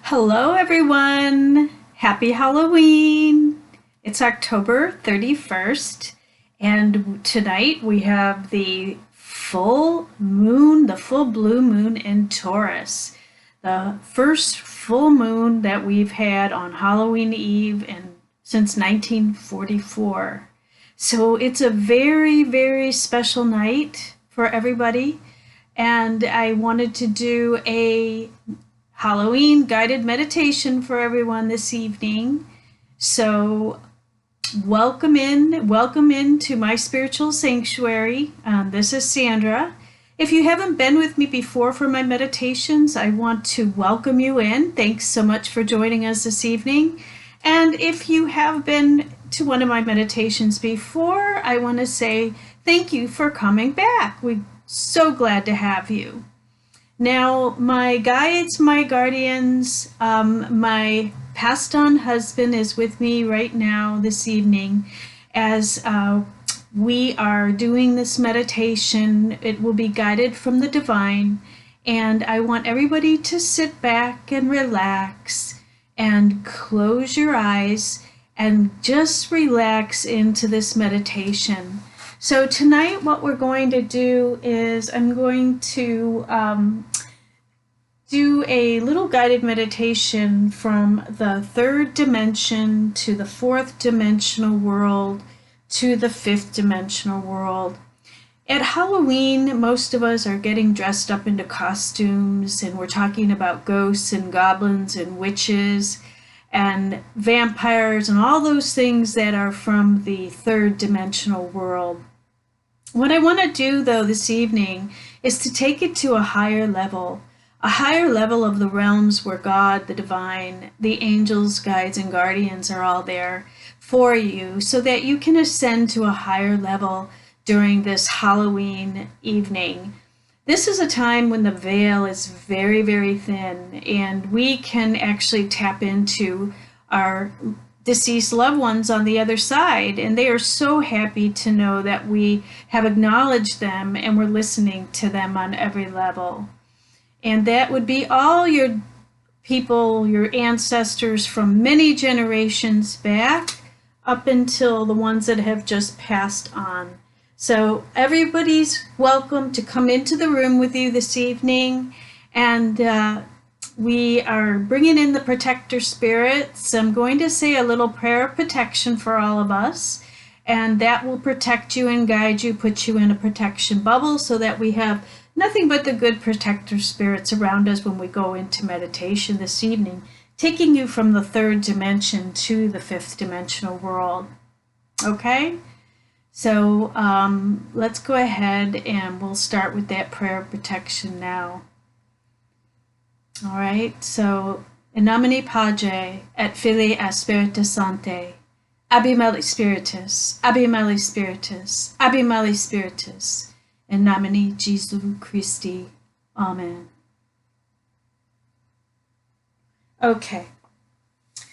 Hello, everyone. Happy Halloween. It's October 31st, and tonight we have the full moon, the full blue moon in Taurus. The first full moon that we've had on Halloween Eve since 1944. So it's a very, very special night for everybody. And I wanted to do a Halloween guided meditation for everyone this evening. So welcome in to my spiritual sanctuary. This is Sandra. If you haven't been with me before for my meditations, I want to welcome you in. Thanks so much for joining us this evening. And if you have been to one of my meditations before, I want to say thank you for coming back. We're so glad to have you. Now, my guides, my guardians, my passed on husband is with me right now this evening as we are doing this meditation. It will be guided from the divine, and I want everybody to sit back and relax and close your eyes and just relax into this meditation. So tonight what we're going to do is I'm going to do a little guided meditation from the third dimension to the fourth dimensional world to the fifth dimensional world. At Halloween, most of us are getting dressed up into costumes, and we're talking about ghosts and goblins and witches and vampires and all those things that are from the third dimensional world. What I want to do, though, this evening is to take it to a higher level of the realms where God, the divine, the angels, guides, and guardians are all there for you so that you can ascend to a higher level during this Halloween evening. This is a time when the veil is very, very thin, and we can actually tap into our deceased loved ones on the other side, and they are so happy to know that we have acknowledged them and we're listening to them on every level. And that would be all your people, your ancestors from many generations back up until the ones that have just passed on. So everybody's welcome to come into the room with you this evening, and we are bringing in the protector spirits. I'm going to say a little prayer of protection for all of us, and that will protect you and guide you, put you in a protection bubble so that we have nothing but the good protector spirits around us when we go into meditation this evening, taking you from the third dimension to the fifth dimensional world. Okay? So let's go ahead and we'll start with that prayer of protection now. All right, so in nomine Page et Filii et Spiritus Sancti, Abimeli Spiritus, Abimeli Spiritus, Abimeli Spiritus, in nomine Jesu Christi. Amen. Okay,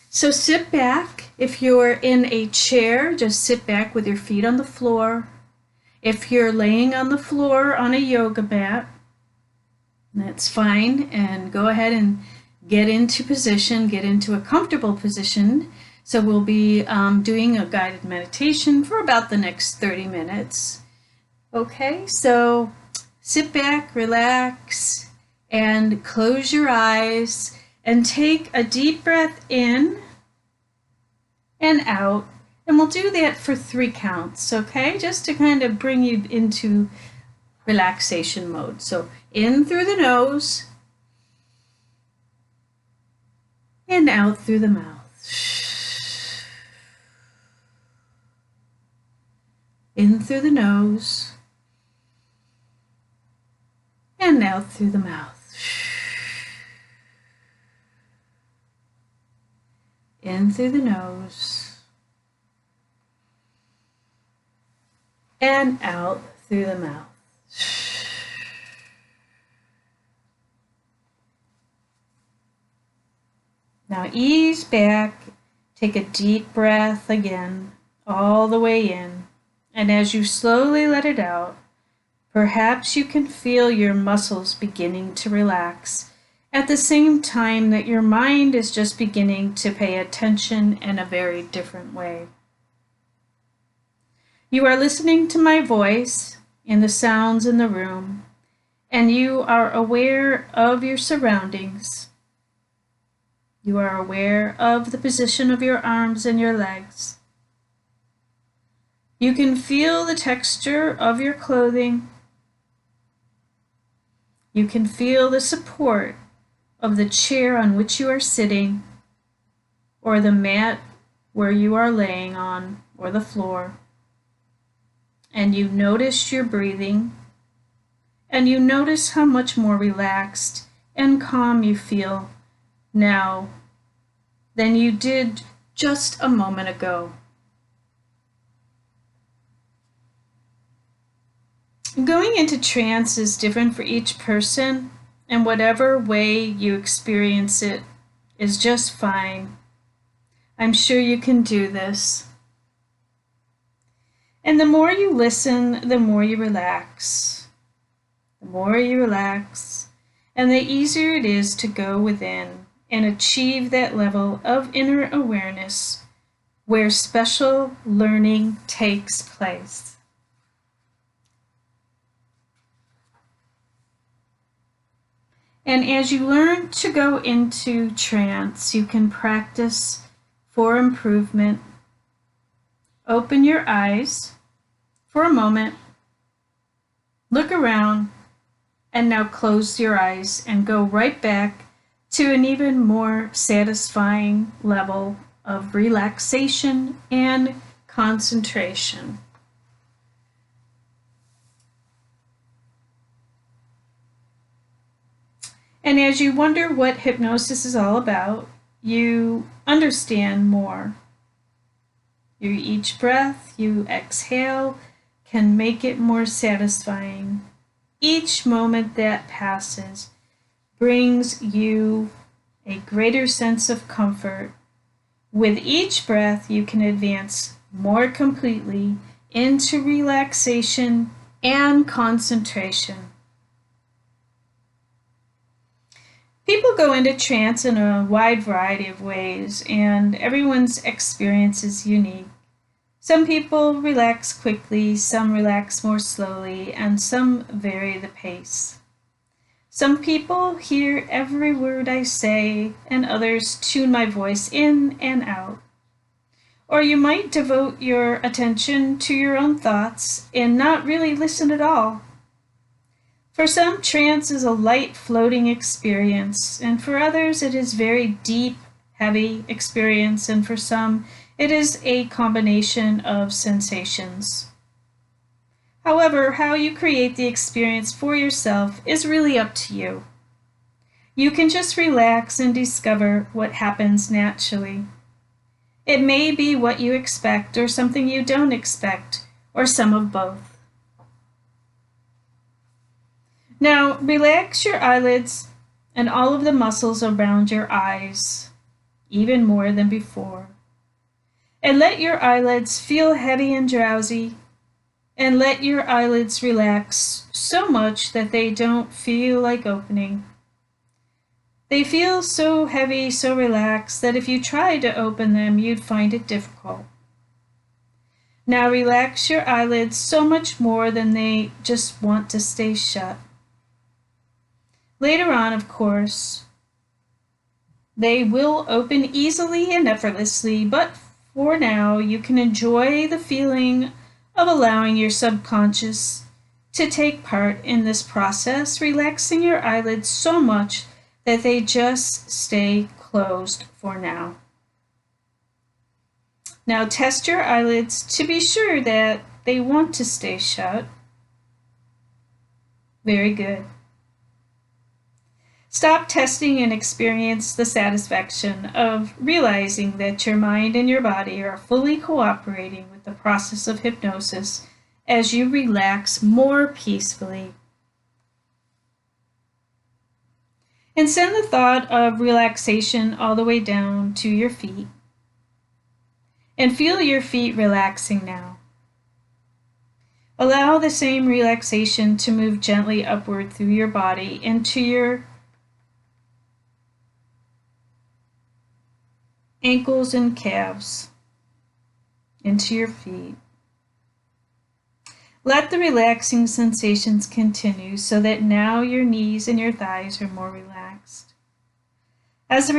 so sit back. If you're in a chair, just sit back with your feet on the floor. If you're laying on the floor on a yoga mat, that's fine, and go ahead and get into position, get into a comfortable position. So we'll be doing a guided meditation for about the next 30 minutes. Okay, so sit back, relax, and close your eyes and take a deep breath in and out. And we'll do that for 3 counts, okay? Just to kind of bring you into relaxation mode. So in through the nose and out through the mouth. In through the nose and out through the mouth. In through the nose and out through the mouth. Now ease back, take a deep breath again, all the way in, and as you slowly let it out, perhaps you can feel your muscles beginning to relax at the same time that your mind is just beginning to pay attention in a very different way. You are listening to my voice and the sounds in the room, and you are aware of your surroundings. You are aware of the position of your arms and your legs. You can feel the texture of your clothing. You can feel the support of the chair on which you are sitting, or the mat where you are laying on, or the floor. And you notice your breathing, and you notice how much more relaxed and calm you feel now than you did just a moment ago. Going into trance is different for each person, and whatever way you experience it is just fine. I'm sure you can do this. And the more you listen, the more you relax. The more you relax, and the easier it is to go within and achieve that level of inner awareness where special learning takes place. And as you learn to go into trance, you can practice for improvement. Open your eyes for a moment, look around, and now close your eyes and go right back to an even more satisfying level of relaxation and concentration. And as you wonder what hypnosis is all about, you understand more. Each breath you exhale can make it more satisfying. Each moment that passes brings you a greater sense of comfort. With each breath, you can advance more completely into relaxation and concentration. People go into trance in a wide variety of ways, and everyone's experience is unique. Some people relax quickly, some relax more slowly, and some vary the pace. Some people hear every word I say, and others tune my voice in and out. Or you might devote your attention to your own thoughts and not really listen at all. For some, trance is a light floating experience, and for others it is very deep, heavy experience, and for some it is a combination of sensations. However, how you create the experience for yourself is really up to you. You can just relax and discover what happens naturally. It may be what you expect, or something you don't expect, or some of both. Now, relax your eyelids and all of the muscles around your eyes, even more than before. And let your eyelids feel heavy and drowsy, and let your eyelids relax so much that they don't feel like opening. They feel so heavy, so relaxed, that if you tried to open them, you'd find it difficult. Now relax your eyelids so much more than they just want to stay shut. Later on, of course, they will open easily and effortlessly, but for now, you can enjoy the feeling of allowing your subconscious to take part in this process, relaxing your eyelids so much that they just stay closed for now. Now test your eyelids to be sure that they want to stay shut. Very good. Stop testing and experience the satisfaction of realizing that your mind and your body are fully cooperating with the process of hypnosis as you relax more peacefully. And send the thought of relaxation all the way down to your feet. And feel your feet relaxing now. Allow the same relaxation to move gently upward through your body into your ankles and calves, into your feet. Let the relaxing sensations continue so that now your knees and your thighs are more relaxed. As the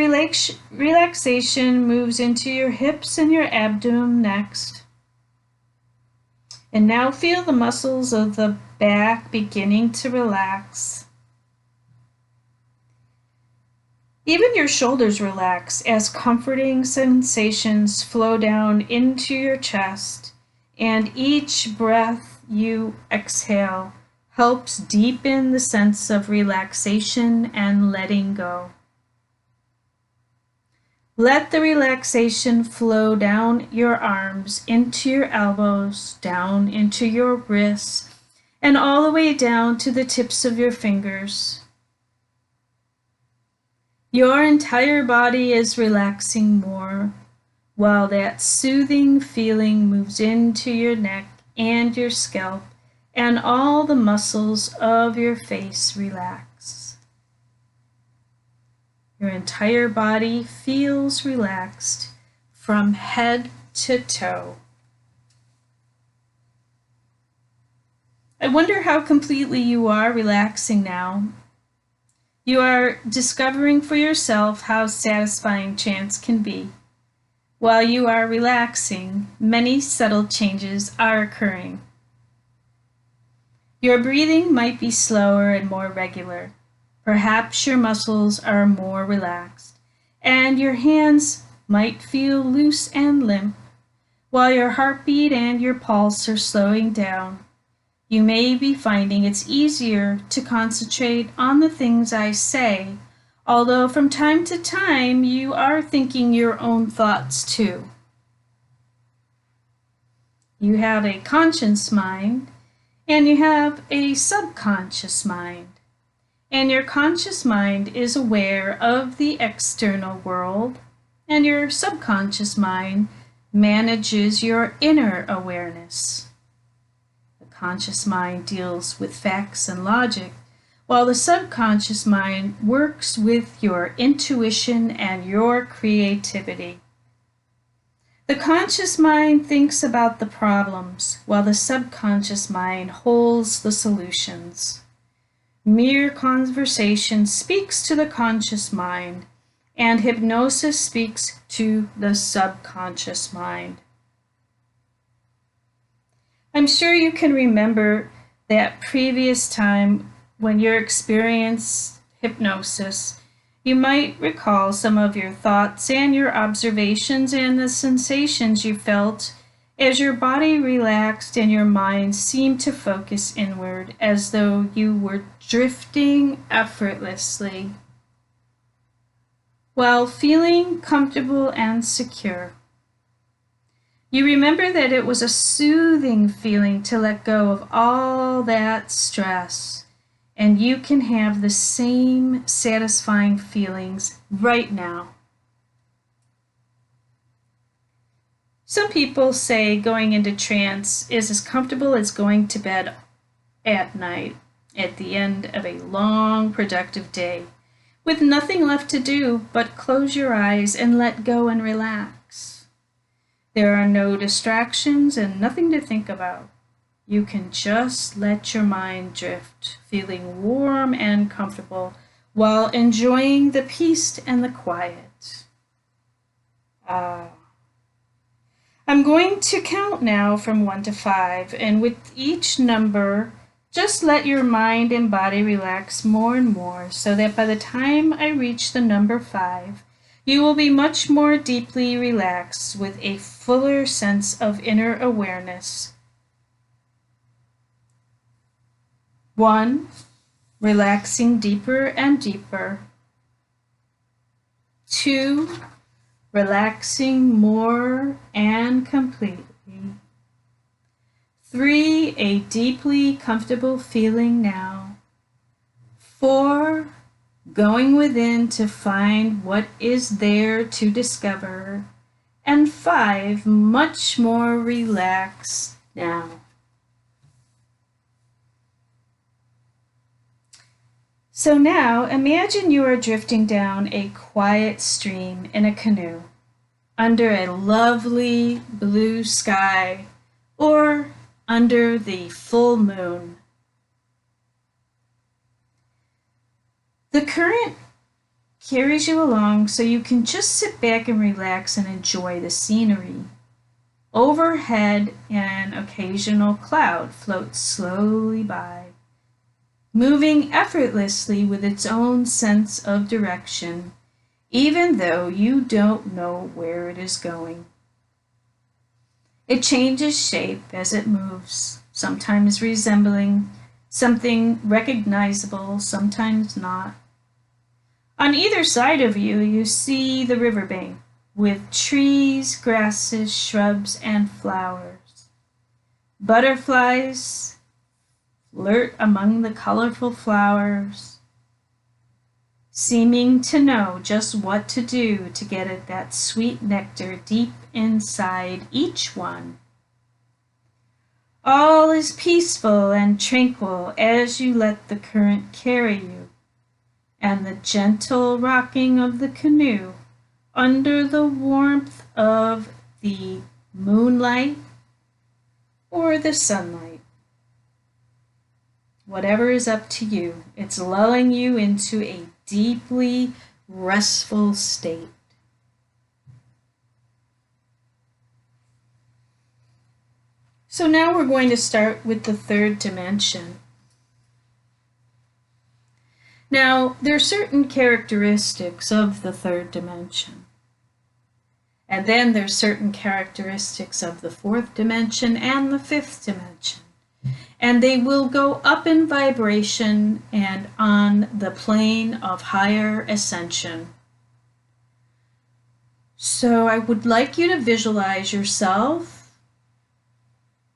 relaxation moves into your hips and your abdomen next. And now feel the muscles of the back beginning to relax. Even your shoulders relax as comforting sensations flow down into your chest, and each breath you exhale helps deepen the sense of relaxation and letting go. Let the relaxation flow down your arms, into your elbows, down into your wrists, and all the way down to the tips of your fingers. Your entire body is relaxing more, while that soothing feeling moves into your neck and your scalp, and all the muscles of your face relax. Your entire body feels relaxed from head to toe. I wonder how completely you are relaxing now. You are discovering for yourself how satisfying trance can be. While you are relaxing, many subtle changes are occurring. Your breathing might be slower and more regular. Perhaps your muscles are more relaxed, and your hands might feel loose and limp, while your heartbeat and your pulse are slowing down. You may be finding it's easier to concentrate on the things I say, although from time to time you are thinking your own thoughts too. You have a conscious mind and you have a subconscious mind. And your conscious mind is aware of the external world, and your subconscious mind manages your inner awareness. Conscious mind deals with facts and logic, while the subconscious mind works with your intuition and your creativity. The conscious mind thinks about the problems, while the subconscious mind holds the solutions. Mere conversation speaks to the conscious mind, and hypnosis speaks to the subconscious mind. I'm sure you can remember that previous time when you experienced hypnosis. You might recall some of your thoughts and your observations and the sensations you felt as your body relaxed and your mind seemed to focus inward, as though you were drifting effortlessly while feeling comfortable and secure. You remember that it was a soothing feeling to let go of all that stress, and you can have the same satisfying feelings right now. Some people say going into trance is as comfortable as going to bed at night at the end of a long, productive day, with nothing left to do but close your eyes and let go and relax. There are no distractions and nothing to think about. You can just let your mind drift, feeling warm and comfortable while enjoying the peace and the quiet. I'm going to count now from 1 to 5, and with each number, just let your mind and body relax more and more so that by the time I reach the number 5, you will be much more deeply relaxed with a fuller sense of inner awareness. 1, relaxing deeper and deeper. 2, relaxing more and completely. 3, a deeply comfortable feeling now. 4, going within to find what is there to discover. And 5, much more relaxed now. So now imagine you are drifting down a quiet stream in a canoe. under a lovely blue sky, or under the full moon. The current carries you along so you can just sit back and relax and enjoy the scenery. Overhead, an occasional cloud floats slowly by, moving effortlessly with its own sense of direction, even though you don't know where it is going. It changes shape as it moves, sometimes resembling something recognizable, sometimes not. On either side of you, you see the riverbank with trees, grasses, shrubs, and flowers. Butterflies flirt among the colorful flowers, seeming to know just what to do to get at that sweet nectar deep inside each one. All is peaceful and tranquil as you let the current carry you, and the gentle rocking of the canoe under the warmth of the moonlight or the sunlight. Whatever is up to you, it's lulling you into a deeply restful state. So now we're going to start with the third dimension. Now, there are certain characteristics of the third dimension. And then there's certain characteristics of the fourth dimension and the fifth dimension. And they will go up in vibration and on the plane of higher ascension. So I would like you to visualize yourself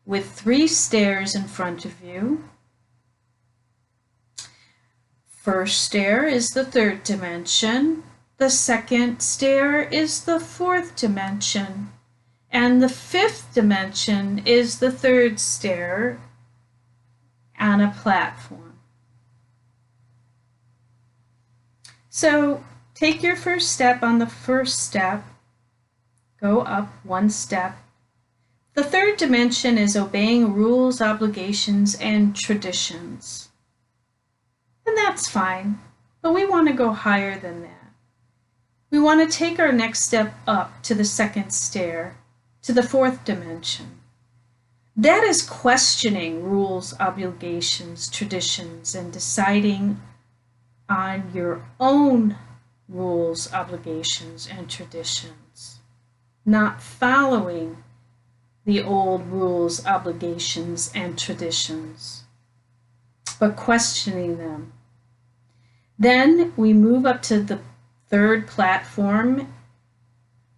with 3 stairs in front of you. First stair is the third dimension. The second stair is the fourth dimension. And the fifth dimension is the third stair on a platform. So take your first step on the first step. Go up 1 step. The third dimension is obeying rules, obligations, and traditions. And that's fine, but we want to go higher than that. We want to take our next step up to the second stair, to the fourth dimension. That is questioning rules, obligations, traditions, and deciding on your own rules, obligations, and traditions, not following the old rules, obligations, and traditions, but questioning them. Then we move up to the third platform,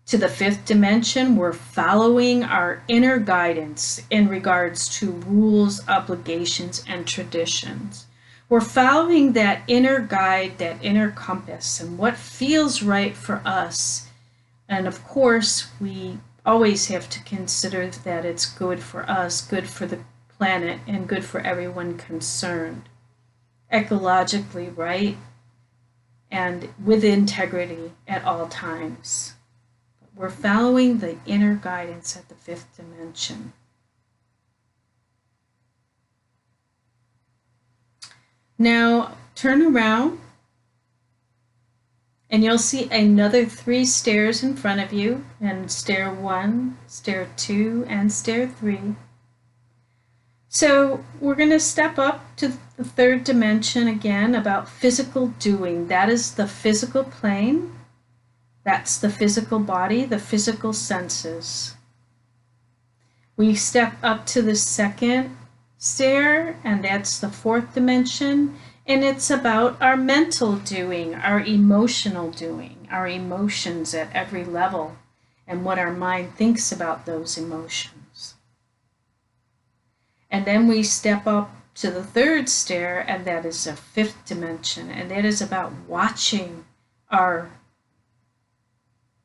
to the fifth dimension. We're following our inner guidance in regards to rules, obligations, and traditions. We're following that inner guide, that inner compass, and what feels right for us. And of course, we always have to consider that it's good for us, good for the planet, and good for everyone concerned. Ecologically right, and with integrity at all times. We're following the inner guidance at the fifth dimension. Now turn around and you'll see another 3 stairs in front of you, and stair 1, stair 2, and stair 3. So we're going to step up to the third dimension again about physical doing. That is the physical plane. That's the physical body, the physical senses. We step up to the second stair, and that's the fourth dimension. And it's about our mental doing, our emotional doing, our emotions at every level, and what our mind thinks about those emotions. And then we step up to the third stair, and that is a fifth dimension, and that is about watching our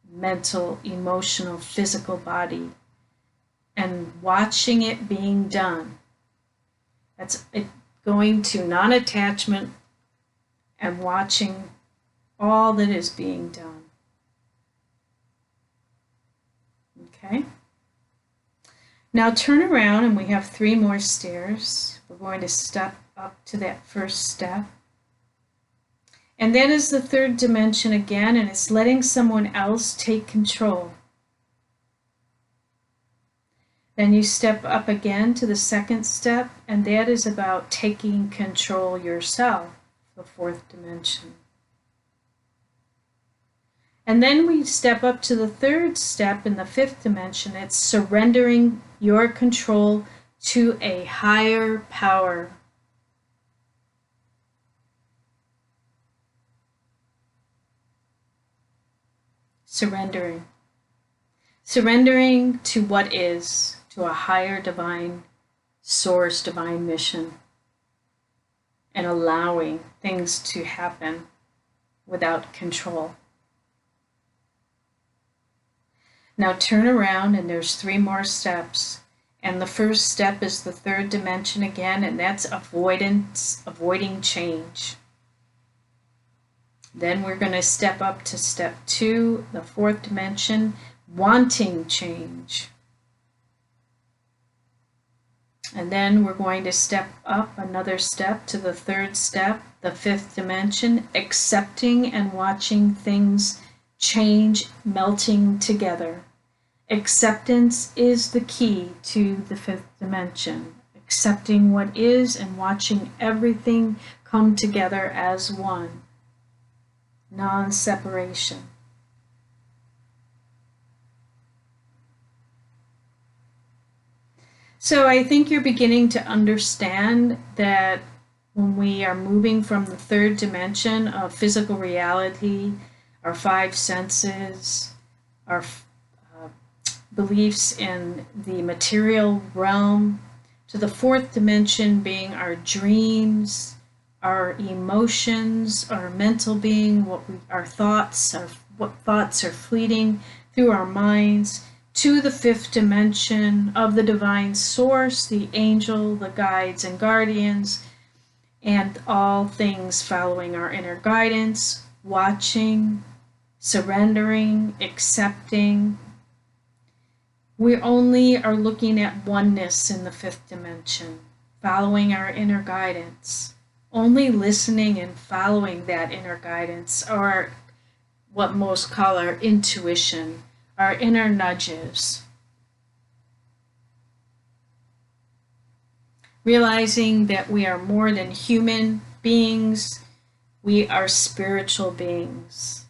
mental, emotional, physical body and watching it being done. That's it, going to non-attachment and watching all that is being done. Okay? Now turn around and we have 3 more stairs. We're going to step up to that first step. And that is the 3rd dimension again, and it's letting someone else take control. Then you step up again to the 2nd step, and that is about taking control yourself, the 4th dimension. And then we step up to the 3rd step in the 5th dimension. It's surrendering your control to a higher power. Surrendering. Surrendering to what is, to a higher divine source, divine mission, and allowing things to happen without control. Now turn around and there's 3 more steps. And the first step is the 3rd dimension again, and that's avoiding change. Then we're going to step up to step 2, the 4th dimension, wanting change. And then we're going to step up another step to the 3rd step, the 5th dimension, accepting and watching things change, melting together. Acceptance is the key to the 5th dimension. Accepting what is and watching everything come together as one. Non-separation. So I think you're beginning to understand that when we are moving from the 3rd dimension of physical reality, our 5 senses, our beliefs in the material realm, to the 4th dimension being our dreams, our emotions, our mental being, our thoughts, what thoughts are fleeting through our minds, to the 5th dimension of the divine source, the angel, the guides and guardians, and all things following our inner guidance, watching, surrendering, accepting. We only are looking at oneness in the 5th dimension, following our inner guidance, only listening and following that inner guidance, or what most call our intuition, our inner nudges. Realizing that we are more than human beings, we are spiritual beings.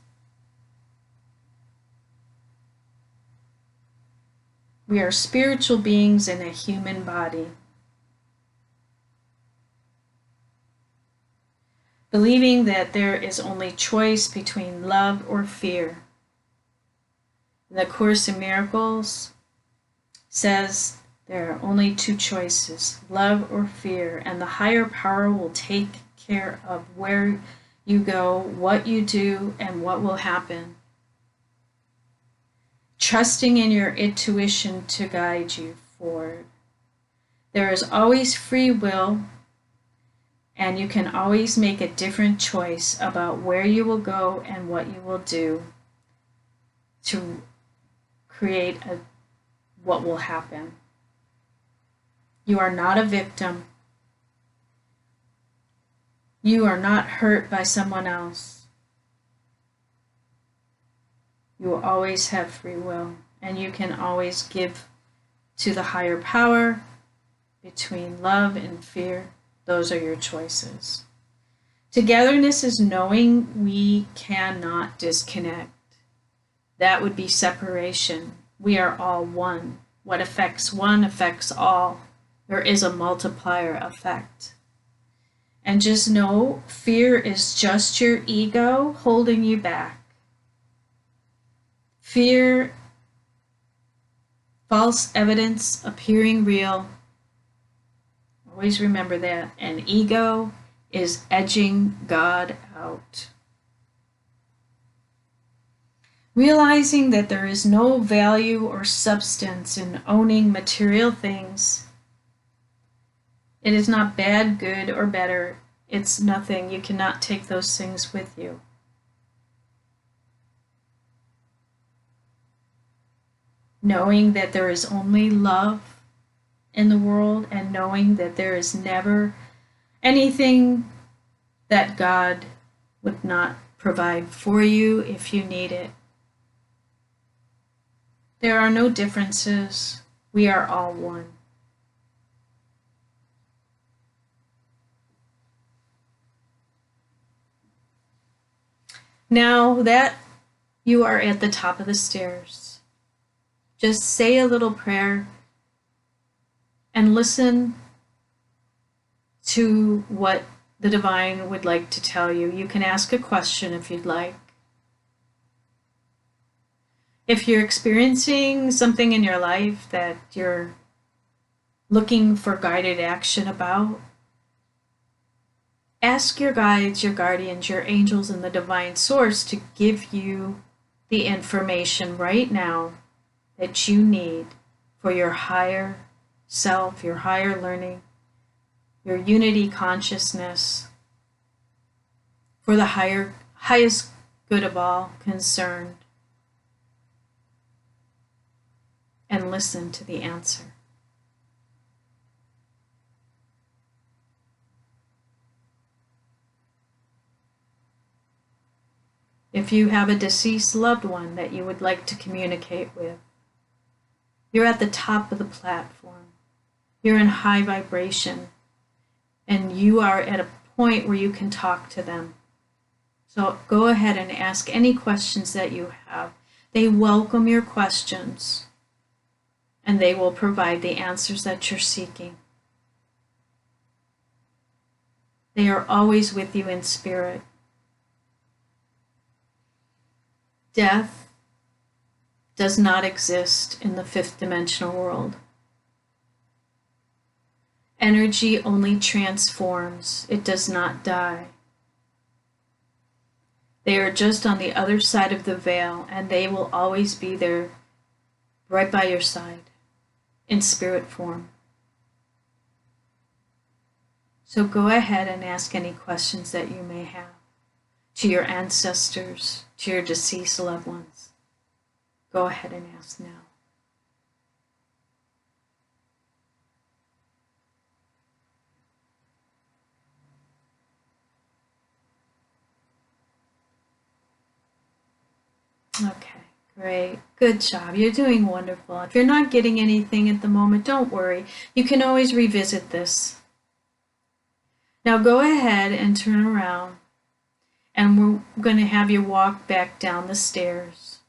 We are spiritual beings in a human body. Believing that there is only choice between love or fear. The Course in Miracles says there are only 2 choices, love or fear, and the higher power will take care of where you go, what you do, and what will happen. Trusting in your intuition to guide you forward. There is always free will, and you can always make a different choice about where you will go and what you will do to create what will happen. You are not a victim. You are not hurt by someone else. You will always have free will, and you can always give to the higher power between love and fear. Those are your choices. Togetherness is knowing we cannot disconnect. That would be separation. We are all one. What affects one affects all. There is a multiplier effect. And just know fear is just your ego holding you back. Fear, false evidence appearing real. Always remember that. And ego is edging God out. Realizing that there is no value or substance in owning material things. It is not bad, good, or better. It's nothing. You cannot take those things with you. knowing that there is only love in the world, and knowing that there is never anything that God would not provide for you if you need it. There are no differences. We are all one. Now that you are at the top of the stairs, just say a little prayer and listen to what the divine would like to tell you. You can ask a question if you'd like. If you're experiencing something in your life that you're looking for guided action about, ask your guides, your guardians, your angels, and the divine source to give you the information right now that you need for your higher self, your higher learning, your unity consciousness, for the highest good of all concerned. And listen to the answer. If you have a deceased loved one that you would like to communicate with, you're at the top of the platform. You're in high vibration, and you are at a point where you can talk to them. So go ahead and ask any questions that you have. They welcome your questions, and they will provide the answers that you're seeking. They are always with you in spirit. Death does not exist in the fifth dimensional world. Energy only transforms, it does not die. They are just on the other side of the veil, and they will always be there right by your side in spirit form. So go ahead and ask any questions that you may have to your ancestors, to your deceased loved ones. Go ahead and ask now. Okay, great. Good job. You're doing wonderful. If you're not getting anything at the moment, don't worry. You can always revisit this. Now go ahead and turn around, and we're going to have you walk back down the stairs.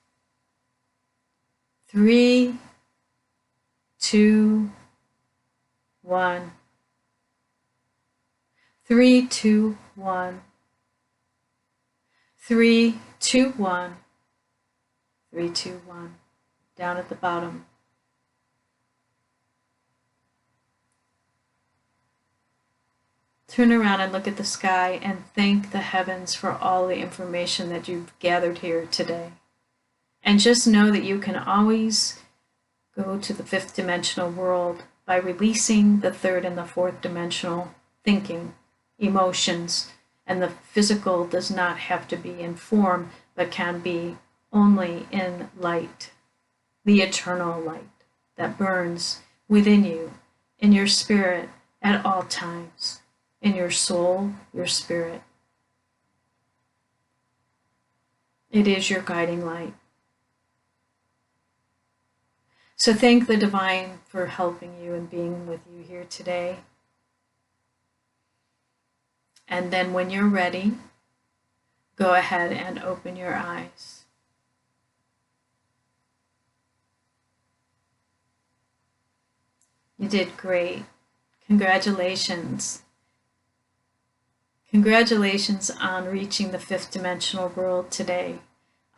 3, 2, 1. 3, 2, 1. 3, 2, 1. 3, 2, 1. Down at the bottom. Turn around and look at the sky and thank the heavens for all the information that you've gathered here today. And just know that you can always go to the fifth dimensional world by releasing the third and the fourth dimensional thinking, emotions, and the physical does not have to be in form, but can be only in light, the eternal light that burns within you, in your spirit at all times, in your soul, your spirit. It is your guiding light. So thank the divine for helping you and being with you here today. And then when you're ready, go ahead and open your eyes. You did great. Congratulations. Congratulations on reaching the fifth dimensional world today,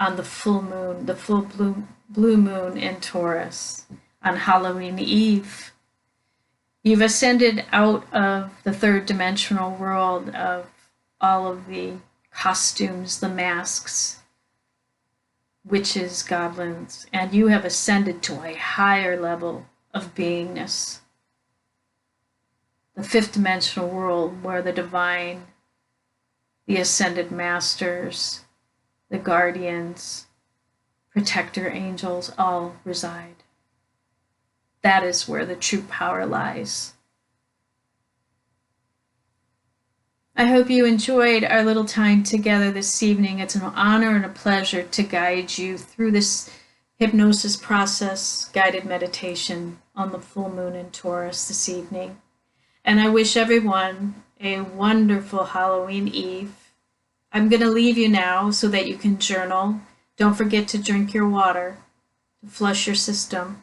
on the full moon, the full blue moon in Taurus, on Halloween Eve. You've ascended out of the third dimensional world of all of the costumes, the masks, witches, goblins, and you have ascended to a higher level of beingness. The fifth dimensional world where the divine, the ascended masters, the guardians, protector angels all reside. That is where the true power lies. I hope you enjoyed our little time together this evening. It's an honor and a pleasure to guide you through this hypnosis process, guided meditation on the full moon in Taurus this evening. And I wish everyone a wonderful Halloween Eve. I'm going to leave you now so that you can journal. Don't forget to drink your water, to flush your system.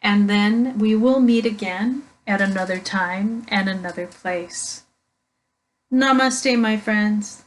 And then we will meet again at another time and another place. Namaste, my friends.